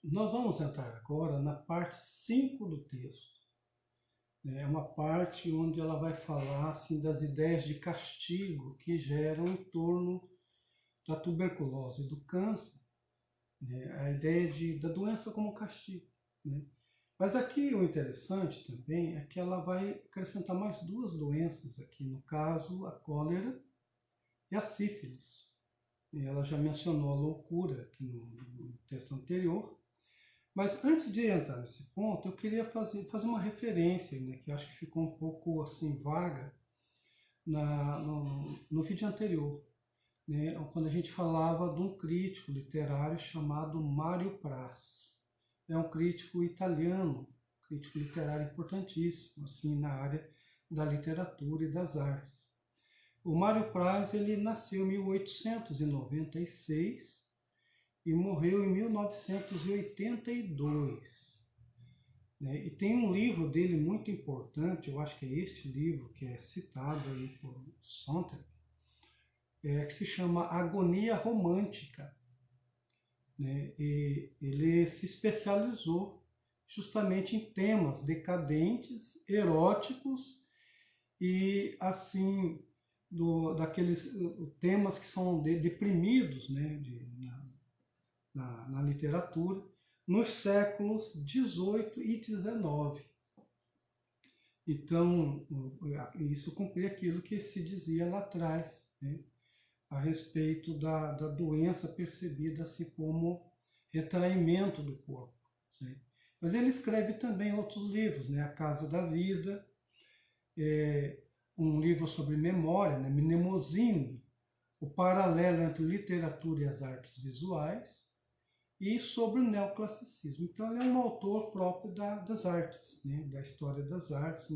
Nós vamos entrar agora na parte 5 do texto. É uma parte onde ela vai falar assim, das ideias de castigo que geram em torno da tuberculose e do câncer, né? A ideia da doença como castigo. Né? Mas aqui o interessante também é que ela vai acrescentar mais duas doenças aqui, no caso a cólera e a sífilis. E ela já mencionou a loucura aqui no texto anterior. Mas antes de entrar nesse ponto, eu queria fazer uma referência, né, que acho que ficou um pouco assim vaga no vídeo anterior, né, quando a gente falava de um crítico literário chamado Mário Praz. É um crítico italiano, crítico literário importantíssimo, assim, na área da literatura e das artes. O Mário Praz ele nasceu em 1896 e morreu em 1982. Né? E tem um livro dele muito importante, eu acho que é este livro que é citado aí por Sontag, que se chama Agonia Romântica. Né? E ele se especializou justamente em temas decadentes, eróticos e assim daqueles temas que são deprimidos, né, na literatura, nos séculos XVIII e XIX. Então, isso cumpria aquilo que se dizia lá atrás, né, a respeito da doença percebida assim como retraimento do corpo. Né. Mas ele escreve também outros livros, né, A Casa da Vida, um livro sobre memória, né, Mnemosine, o paralelo entre literatura e as artes visuais, e sobre o neoclassicismo. Então ele é um autor próprio das artes, né, da história das artes,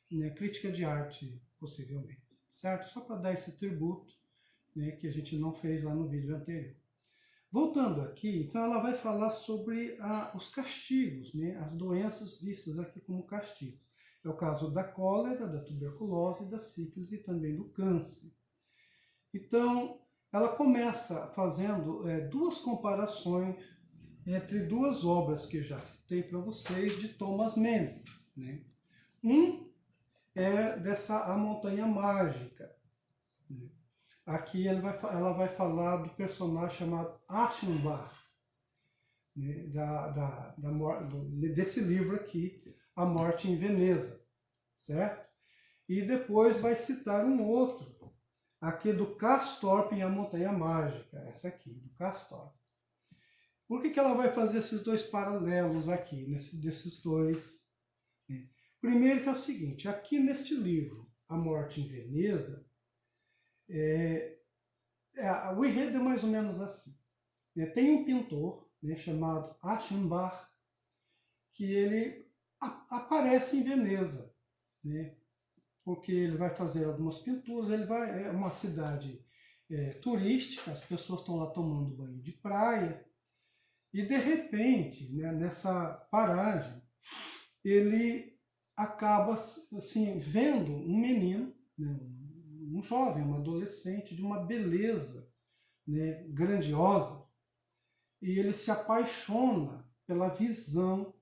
né, crítica de arte, possivelmente. Certo? Só para dar esse tributo, né, que a gente não fez lá no vídeo anterior. Voltando aqui, então ela vai falar sobre os castigos, né, as doenças vistas aqui como castigos. É o caso da cólera, da tuberculose, da sífilis e também do câncer. Então, ela começa fazendo duas comparações entre duas obras que eu já citei para vocês de Thomas Mann. Né? Um é dessa A Montanha Mágica. Né? Aqui ela vai falar do personagem chamado Aschenbach, né? Desse livro aqui, A Morte em Veneza, certo? E depois vai citar um outro, aqui do Castorp em A Montanha Mágica, essa aqui, do Castorp. Por que ela vai fazer esses dois paralelos aqui, desses dois? Primeiro que é o seguinte, aqui neste livro, A Morte em Veneza, o enredo é mais ou menos assim. Tem um pintor, né, chamado Aschenbach, que ele aparece em Veneza, né, porque ele vai fazer algumas pinturas, é uma cidade turística, as pessoas estão lá tomando banho de praia, e de repente, né, nessa paragem, ele acaba assim, vendo um menino, né, um jovem, um adolescente, de uma beleza, né, grandiosa, e ele se apaixona pela visão,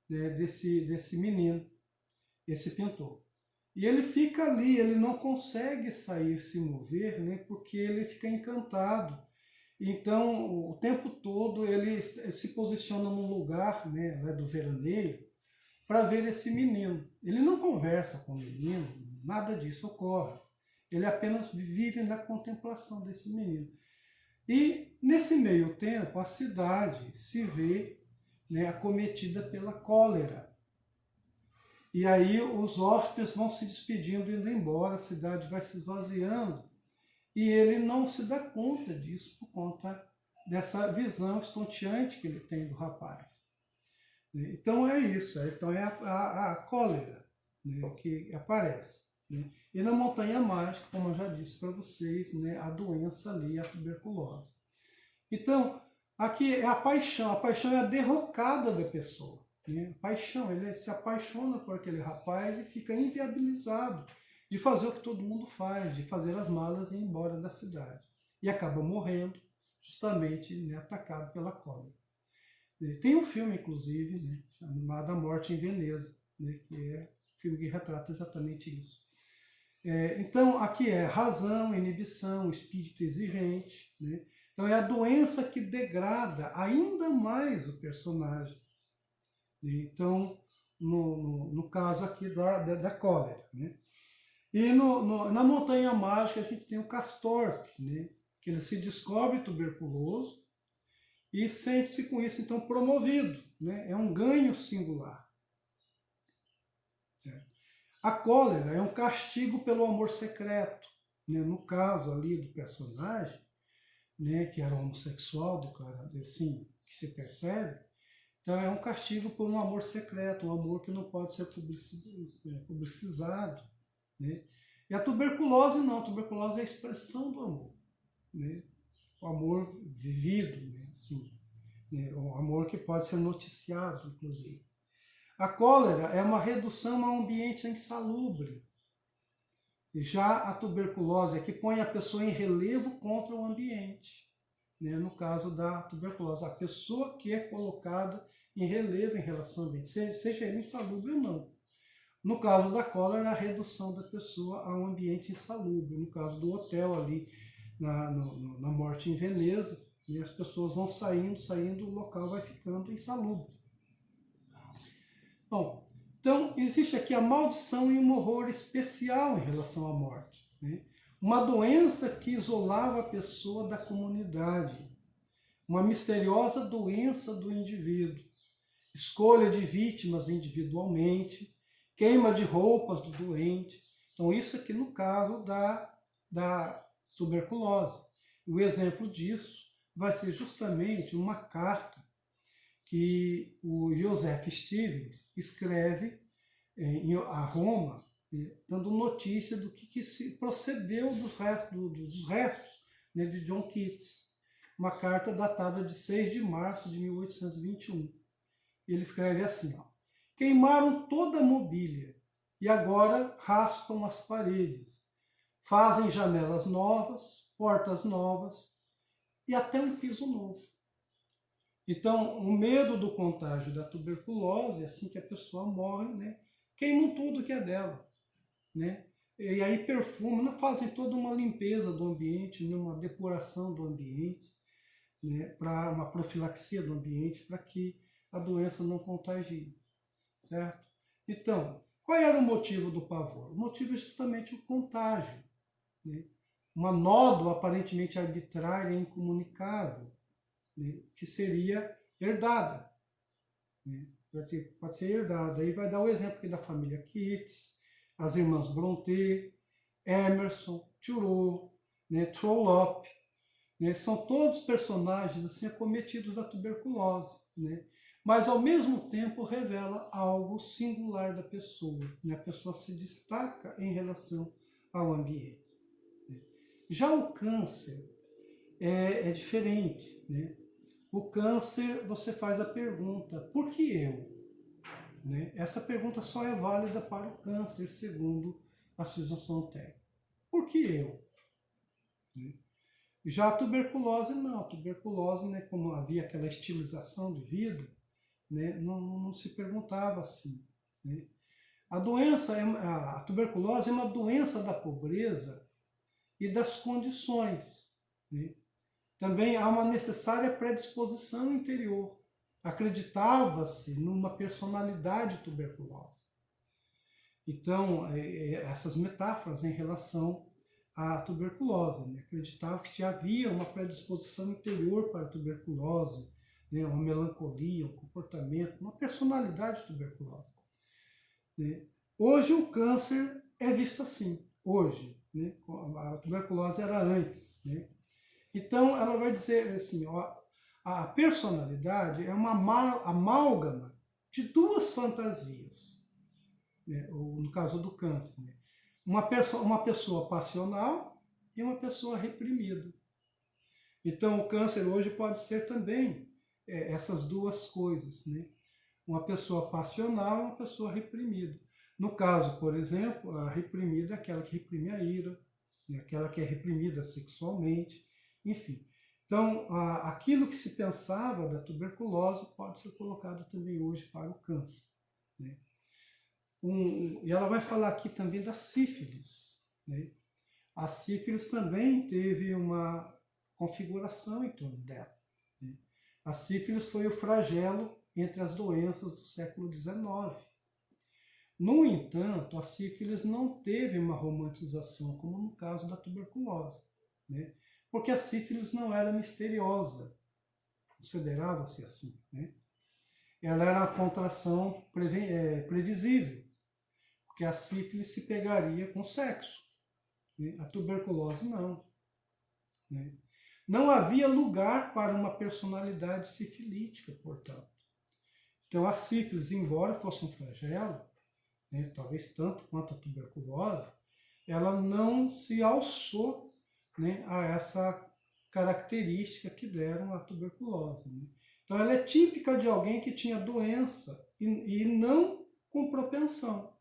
né, desse menino, esse pintor. E ele fica ali, ele não consegue sair, se mover, né, porque ele fica encantado. Então, o tempo todo ele se posiciona num lugar, né, lá do veraneio, para ver esse menino. Ele não conversa com o menino, nada disso ocorre. Ele apenas vive na contemplação desse menino. E, nesse meio tempo, a cidade se vê, né, acometida pela cólera. E aí os hóspedes vão se despedindo, indo embora, a cidade vai se esvaziando. E ele não se dá conta disso por conta dessa visão estonteante que ele tem do rapaz. Então é isso, então é a cólera, né, que aparece. Né? E na Montanha Mágica, como eu já disse para vocês, né, a doença ali, a tuberculose. Então, aqui é a paixão é a derrocada da pessoa. Né? Paixão, ele se apaixona por aquele rapaz e fica inviabilizado de fazer o que todo mundo faz, de fazer as malas e ir embora da cidade. E acaba morrendo, justamente, né, atacado pela cólera. Tem um filme, inclusive, né, chamado A Morte em Veneza, né, que é um filme que retrata exatamente isso. Então, aqui é razão, inibição, espírito exigente, né? Então, é a doença que degrada ainda mais o personagem. Né? Então, no caso aqui da cólera. Né? E na Montanha Mágica a gente tem o Castor, né? Que ele se descobre tuberculoso e sente-se com isso, então, promovido. Né? É um ganho singular. Certo? A cólera é um castigo pelo amor secreto. Né? No caso ali do personagem, né, que era homossexual, declarado assim, que se percebe, então é um castigo por um amor secreto, um amor que não pode ser publicizado. Né? E a tuberculose não, a tuberculose é a expressão do amor. Né? O amor vivido, né? Assim, né? O amor que pode ser noticiado, inclusive. A cólera é uma redução a um ambiente insalubre. E já a tuberculose é que põe a pessoa em relevo contra o ambiente. Né? No caso da tuberculose, a pessoa que é colocada em relevo em relação ao ambiente, seja ele insalubre ou não. No caso da cólera, a redução da pessoa a um ambiente insalubre. No caso do hotel ali, na Morte em Veneza, e as pessoas vão saindo, o local vai ficando insalubre. Bom, então existe aqui a maldição e um horror especial em relação à morte. Né? Uma doença que isolava a pessoa da comunidade. Uma misteriosa doença do indivíduo. Escolha de vítimas individualmente, queima de roupas do doente. Então isso aqui no caso da tuberculose. O exemplo disso vai ser justamente uma carta que o Joseph Stevens escreve a Roma, dando notícia do que se procedeu dos restos né, de John Keats. Uma carta datada de 6 de março de 1821. Ele escreve assim, ó, queimaram toda a mobília e agora raspam as paredes, fazem janelas novas, portas novas e até um piso novo. Então, o medo do contágio da tuberculose, assim que a pessoa morre, né, queimam tudo que é dela. Né? E aí perfumam, fazem toda uma limpeza do ambiente, né, uma depuração do ambiente, né, para uma profilaxia do ambiente, para que a doença não contagie. Certo? Então, qual era o motivo do pavor? O motivo é justamente o contágio. Né? Uma nódoa aparentemente arbitrária e incomunicável, né? Que seria herdada. Né? Pode ser herdada. Aí vai dar o exemplo aqui da família Keats, as irmãs Brontë, Emerson, Thoreau, né? Trollope. Né? São todos personagens assim, acometidos da tuberculose. Né? Mas ao mesmo tempo revela algo singular da pessoa. Né? A pessoa se destaca em relação ao ambiente. Né? Já o câncer é diferente. Né? O câncer, você faz a pergunta, por que eu? Né? Essa pergunta só é válida para o câncer, segundo a Susan Sontag. Por que eu? Né? Já a tuberculose, não. A tuberculose, né, como havia aquela estilização de vida, né, não se perguntava assim. Né? A tuberculose é uma doença da pobreza e das condições. Né? Também há uma necessária predisposição interior. Acreditava-se numa personalidade tuberculosa. Então, essas metáforas em relação à tuberculose. Né? Acreditava que havia uma predisposição interior para a tuberculose, né? Uma melancolia, um comportamento, uma personalidade tuberculosa. Né? Hoje o câncer é visto assim, hoje. Né? A tuberculose era antes. Né? Então ela vai dizer assim, ó, a personalidade é uma amálgama de duas fantasias, né? No caso do câncer. Né? Uma pessoa passional e uma pessoa reprimida. Então o câncer hoje pode ser também essas duas coisas, né? Uma pessoa passional e uma pessoa reprimida. No caso, por exemplo, a reprimida é aquela que reprime a ira, né? Aquela que é reprimida sexualmente, enfim. Então, aquilo que se pensava da tuberculose pode ser colocado também hoje para o câncer, né? E ela vai falar aqui também da sífilis, né? A sífilis também teve uma configuração em torno dela, né? A sífilis foi o flagelo entre as doenças do século XIX. No entanto, a sífilis não teve uma romantização, como no caso da tuberculose, né? Porque a sífilis não era misteriosa, considerava-se assim, né? Ela era a contração previsível, porque a sífilis se pegaria com sexo, né? A tuberculose não, né? Não havia lugar para uma personalidade sifilítica, portanto. Então a sífilis, embora fosse um flagelo, né, talvez tanto quanto a tuberculose, ela não se alçou, né, a essa característica que deram a tuberculose, né? Então ela é típica de alguém que tinha doença e não com propensão.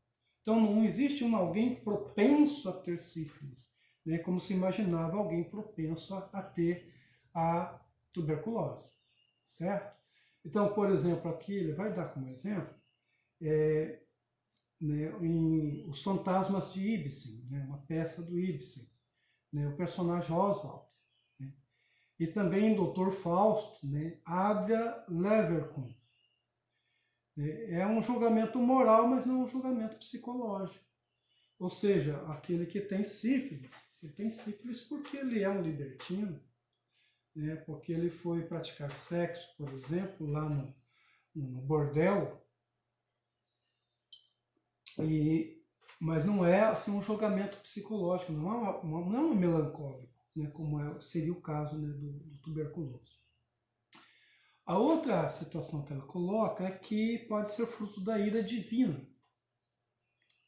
Então não existe alguém propenso a ter sífilis, né, como se imaginava alguém propenso a ter a tuberculose, certo? Então, por exemplo, aqui ele vai dar como exemplo né, em Os Fantasmas de Ibsen, né, uma peça do Ibsen, né, o personagem Oswald, né, e também em Dr. Fausto, né, Adria Leverkühn. É um julgamento moral, mas não um julgamento psicológico. Ou seja, aquele que tem sífilis, ele tem sífilis porque ele é um libertino, né, porque ele foi praticar sexo, por exemplo, lá no bordel, mas não é assim, um julgamento psicológico, não é um melancólico, né, como seria o caso, né, do tuberculoso. A outra situação que ela coloca é que pode ser fruto da ira divina,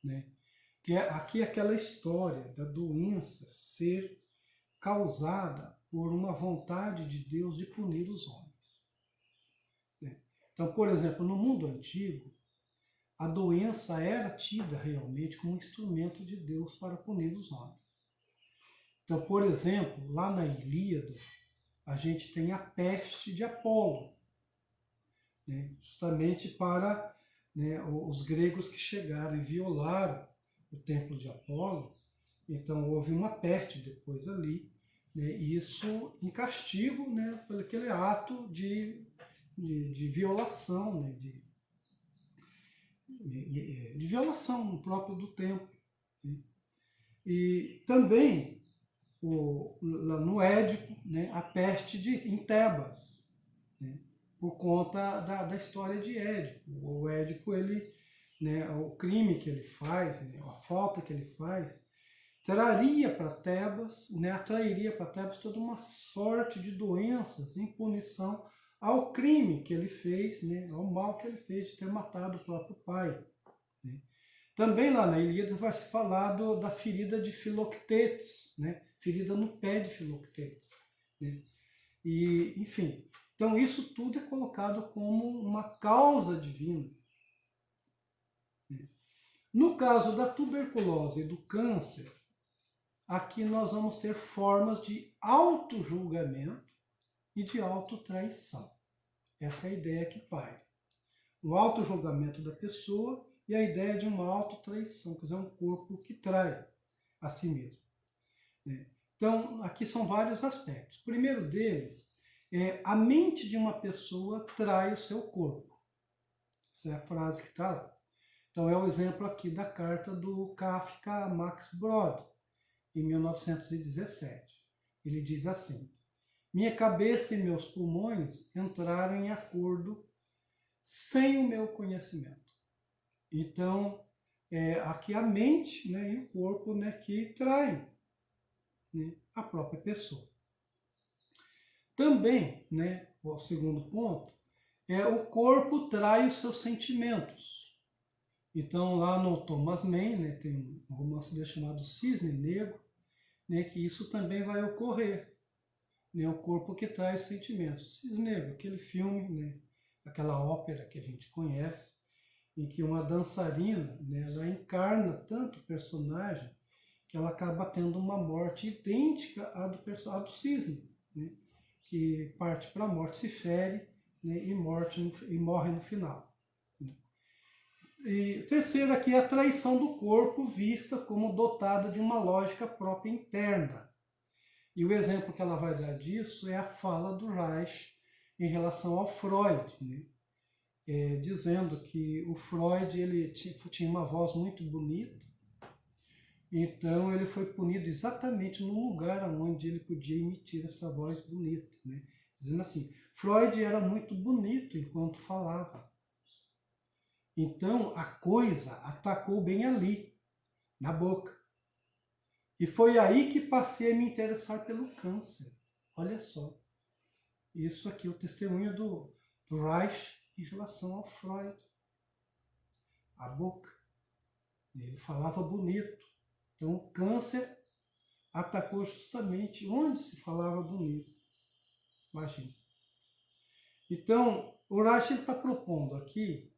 né, que é aqui aquela história da doença ser causada por uma vontade de Deus de punir os homens, né? Então, por exemplo, no mundo antigo, a doença era tida realmente como um instrumento de Deus para punir os homens. Então, por exemplo, lá na Ilíada, a gente tem a peste de Apolo, né, justamente para, né, os gregos que chegaram e violaram o templo de Apolo. Então houve uma peste depois ali, né, isso em castigo, né, por aquele ato de violação, né, de violação próprio do templo, né? E também lá no Édipo, né, a peste em Tebas, né, por conta da história de Édipo. O Édipo, ele, né, o crime que ele faz, né, a falta que ele faz, traria para Tebas, né, atrairia para Tebas toda uma sorte de doenças em punição ao crime que ele fez, né, ao mal que ele fez de ter matado o próprio pai, né. Também lá na Ilíada vai se falar da ferida de Filoctetes, né, ferida no pé de Filoctetes, né. E, enfim, então isso tudo é colocado como uma causa divina. No caso da tuberculose e do câncer, aqui nós vamos ter formas de auto-julgamento e de auto-traição. Essa é a ideia que paira. O auto-julgamento da pessoa e a ideia de uma auto-traição, quer dizer, um corpo que trai a si mesmo, né? Então, aqui são vários aspectos. O primeiro deles é a mente de uma pessoa trai o seu corpo. Essa é a frase que está lá. Então, é o exemplo aqui da carta do Kafka a Max Brod, em 1917. Ele diz assim: minha cabeça e meus pulmões entraram em acordo sem o meu conhecimento. Então, aqui a mente, né, e o corpo, né, que traem, né, a própria pessoa. Também, né, o segundo ponto, o corpo trai os seus sentimentos. Então, lá no Thomas Mann, né, tem um romance dele chamado Cisne Negro, né, que isso também vai ocorrer, né, o corpo que traz sentimentos. Cisne Negro, aquele filme, né, aquela ópera que a gente conhece, em que uma dançarina, né, ela encarna tanto o personagem que ela acaba tendo uma morte idêntica à do cisne, né? que parte para a morte, se fere, né, e morre no final. E terceiro aqui é a traição do corpo, vista como dotada de uma lógica própria interna. E o exemplo que ela vai dar disso é a fala do Reich em relação ao Freud, né? Dizendo que o Freud ele tinha uma voz muito bonita, então ele foi punido exatamente no lugar onde ele podia emitir essa voz bonita, né? Dizendo assim, Freud era muito bonito enquanto falava. Então a coisa atacou bem ali, na boca. E foi aí que passei a me interessar pelo câncer. Olha só. Isso aqui é o testemunho do Reich em relação ao Freud. A boca. Ele falava bonito. Então o câncer atacou justamente onde se falava bonito. Imagina. Então, o Reich está propondo aqui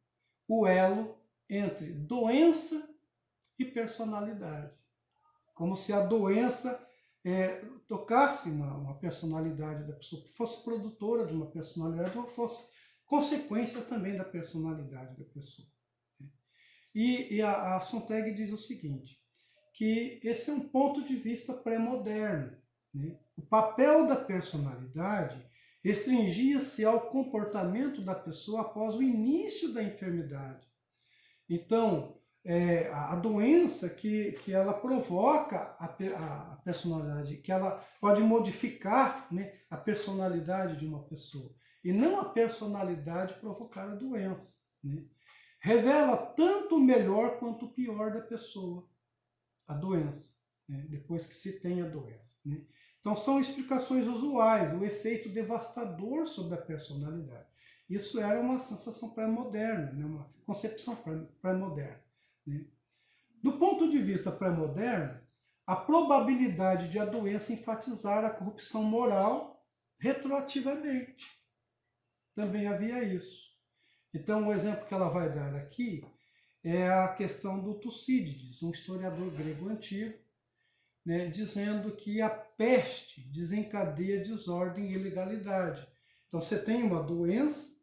o elo entre doença e personalidade. Como se a doença tocasse uma personalidade da pessoa, fosse produtora de uma personalidade ou fosse consequência também da personalidade da pessoa. E a Sontag diz o seguinte, que esse é um ponto de vista pré-moderno, né? O papel da personalidade restringia-se ao comportamento da pessoa após o início da enfermidade. Então, a doença que ela provoca a personalidade, que ela pode modificar, né, a personalidade de uma pessoa, e não a personalidade provocar a doença, né? Revela tanto o melhor quanto o pior da pessoa, a doença, né, depois que se tem a doença, né? Então são explicações usuais, o efeito devastador sobre a personalidade. Isso era uma sensação pré-moderna, né, uma concepção pré-moderna, né? Do ponto de vista pré-moderno, a probabilidade de a doença enfatizar a corrupção moral retroativamente. Também havia isso. Então, o exemplo que ela vai dar aqui é a questão do Tucídides, um historiador grego antigo, né, dizendo que a peste desencadeia desordem e ilegalidade. Então, você tem uma doença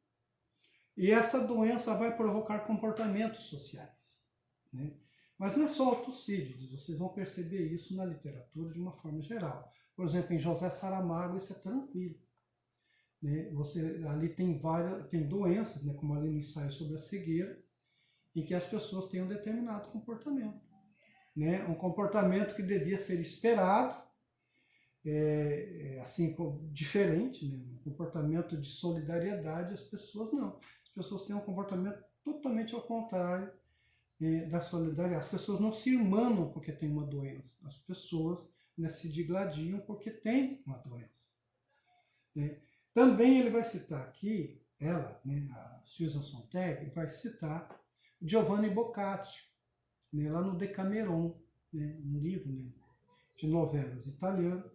e essa doença vai provocar comportamentos sociais, né? Mas não é só o Tucídides, vocês vão perceber isso na literatura de uma forma geral. Por exemplo, em José Saramago isso é tranquilo, né? Você ali tem doenças, né, como ali no ensaio sobre a cegueira, em que as pessoas têm um determinado comportamento, né? Um comportamento que devia ser esperado, assim, diferente, né? Um comportamento de solidariedade, as pessoas não. As pessoas têm um comportamento totalmente ao contrário da solidariedade. As pessoas não se irmanam porque têm uma doença. As pessoas, né, se digladiam porque têm uma doença, né? Também ele vai citar aqui, ela, né, a Susan Sontag, vai citar Giovanni Boccaccio, né, lá no Decameron, né, um livro, né, de novelas italiano.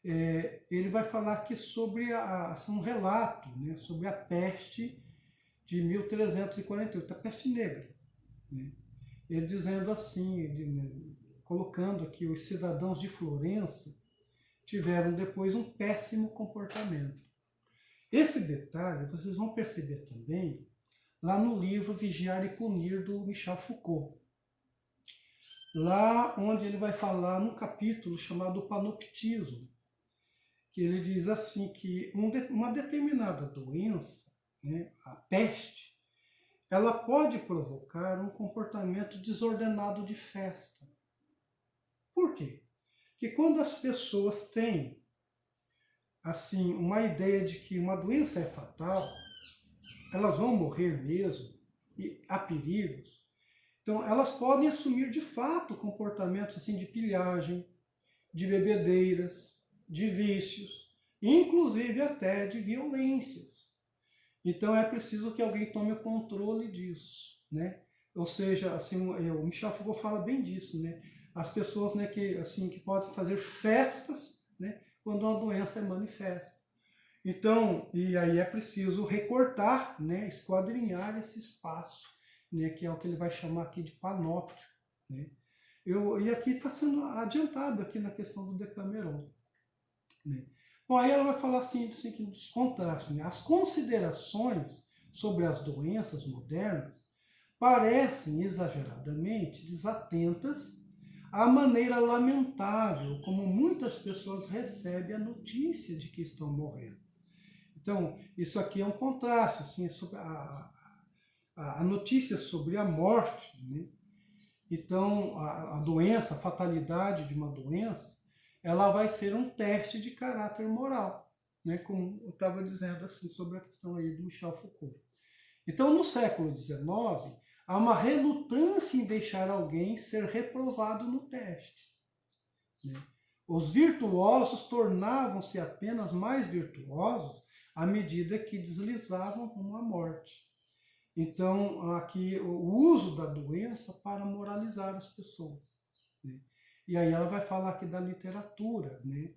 Ele vai aqui aqui sobre um relato, né, sobre a peste de 1348, a peste negra, né? Ele dizendo assim, né, colocando aqui, os cidadãos de Florença tiveram depois um péssimo comportamento. Esse detalhe vocês vão perceber também lá no livro Vigiar e Punir, do Michel Foucault. Lá onde ele vai falar num capítulo chamado Panoptismo, que ele diz assim que uma determinada doença, né, a peste, ela pode provocar um comportamento desordenado de festa. Por quê? Porque quando as pessoas têm assim uma ideia de que uma doença é fatal, elas vão morrer mesmo, e há perigos, então elas podem assumir de fato comportamentos assim de pilhagem, de bebedeiras, de vícios, inclusive até de violências. Então é preciso que alguém tome o controle disso, né? Ou seja, assim, o Michel Foucault fala bem disso, né? As pessoas, né, que podem fazer festas, né, quando uma doença é manifesta. Então, e aí é preciso recortar, né, esquadrinhar esse espaço, né, que é o que ele vai chamar aqui de panóptico, né? E aqui está sendo adiantado aqui na questão do Decameron, né? Bom, aí ela vai falar assim, dos contrastes, né? As considerações sobre as doenças modernas parecem exageradamente desatentas à maneira lamentável como muitas pessoas recebem a notícia de que estão morrendo. Então, isso aqui é um contraste, assim, sobre a notícia sobre a morte, né? Então, a doença, a fatalidade de uma doença, ela vai ser um teste de caráter moral, né? Como eu estava dizendo assim, sobre a questão aí do Michel Foucault. Então, no século XIX, há uma relutância em deixar alguém ser reprovado no teste, né? Os virtuosos tornavam-se apenas mais virtuosos à medida que deslizavam rumo à morte. Então, aqui o uso da doença para moralizar as pessoas, né? E aí ela vai falar aqui da literatura, né?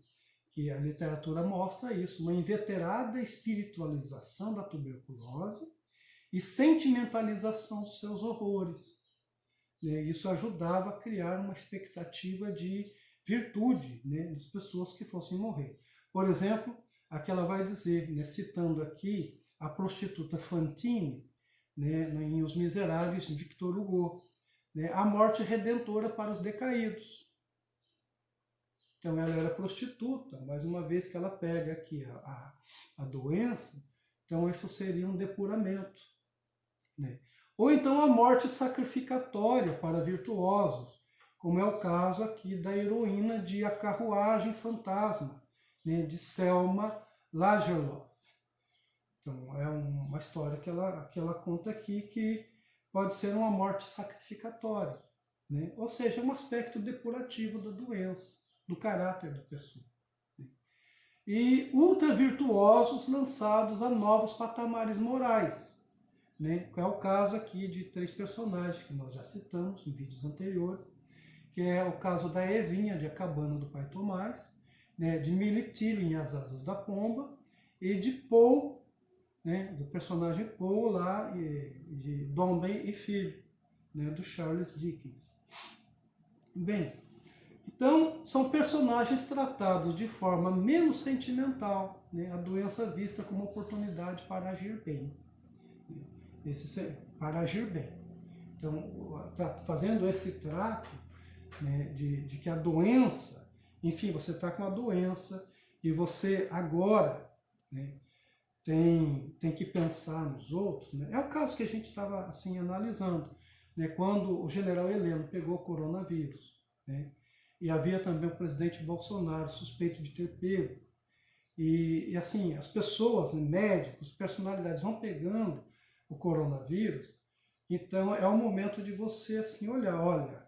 Que a literatura mostra isso, uma inveterada espiritualização da tuberculose e sentimentalização dos seus horrores, né? Isso ajudava a criar uma expectativa de virtude, né, das pessoas que fossem morrer. Por exemplo, aqui ela vai dizer, né, citando aqui a prostituta Fantine, né, em Os Miseráveis, de Victor Hugo, né, a morte redentora para os decaídos. Então ela era prostituta, mas uma vez que ela pega aqui a doença, então isso seria um depuramento, né? Ou então a morte sacrificatória para virtuosos, como é o caso aqui da heroína de A Carruagem Fantasma, né, de Selma Lagerlöf. Então é uma história que ela conta aqui que pode ser uma morte sacrificatória, né? Ou seja, um aspecto depurativo da doença, do caráter da pessoa. E ultra virtuosos lançados a novos patamares morais, né? É o caso aqui de 3 personagens que nós já citamos em vídeos anteriores, que é o caso da Evinha, de A Cabana do Pai Tomás, né? De Milly Tilly em As Asas da Pomba, e de Paul, né? Do personagem Paul lá, de Dombey e Filho, né? Do Charles Dickens. Bem, então são personagens tratados de forma menos sentimental, né? A doença vista como oportunidade para agir bem. Para agir bem. Então, fazendo esse trato, né, de que a doença, enfim, você está com a doença e você agora, né, tem que pensar nos outros, né? É o caso que a gente estava assim analisando, né, quando o general Heleno pegou o coronavírus, né, e havia também o presidente Bolsonaro suspeito de ter pego, e assim, as pessoas, né, médicos, personalidades vão pegando o coronavírus, então é o momento de você assim olhar, olha,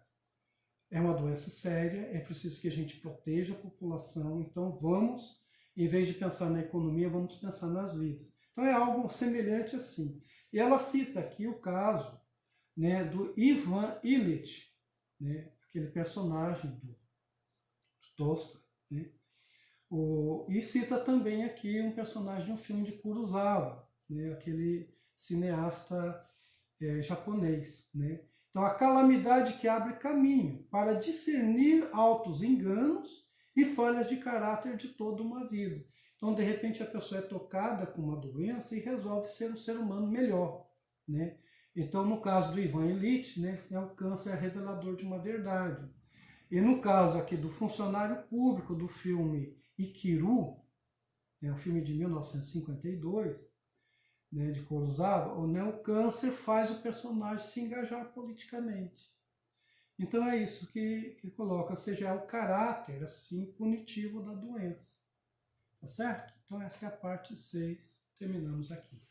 é uma doença séria, é preciso que a gente proteja a população, então vamos, em vez de pensar na economia, vamos pensar nas vidas. Então é algo semelhante assim. E ela cita aqui o caso, né, do Ivan Illich, né, aquele personagem do Tolstói, né? E cita também aqui um personagem de um filme de Kurosawa, né, aquele cineasta japonês, né? Então, a calamidade que abre caminho para discernir altos enganos e falhas de caráter de toda uma vida. Então, de repente, a pessoa é tocada com uma doença e resolve ser um ser humano melhor, né? Então, no caso do Ivan Illich, né, o câncer é revelador de uma verdade. E no caso aqui do funcionário público do filme Ikiru, um filme de 1952, né, de Kurosawa, né, o câncer faz o personagem se engajar politicamente. Então é isso que coloca, ou seja, é o caráter assim punitivo da doença. Tá certo? Então essa é a parte 6. Terminamos aqui.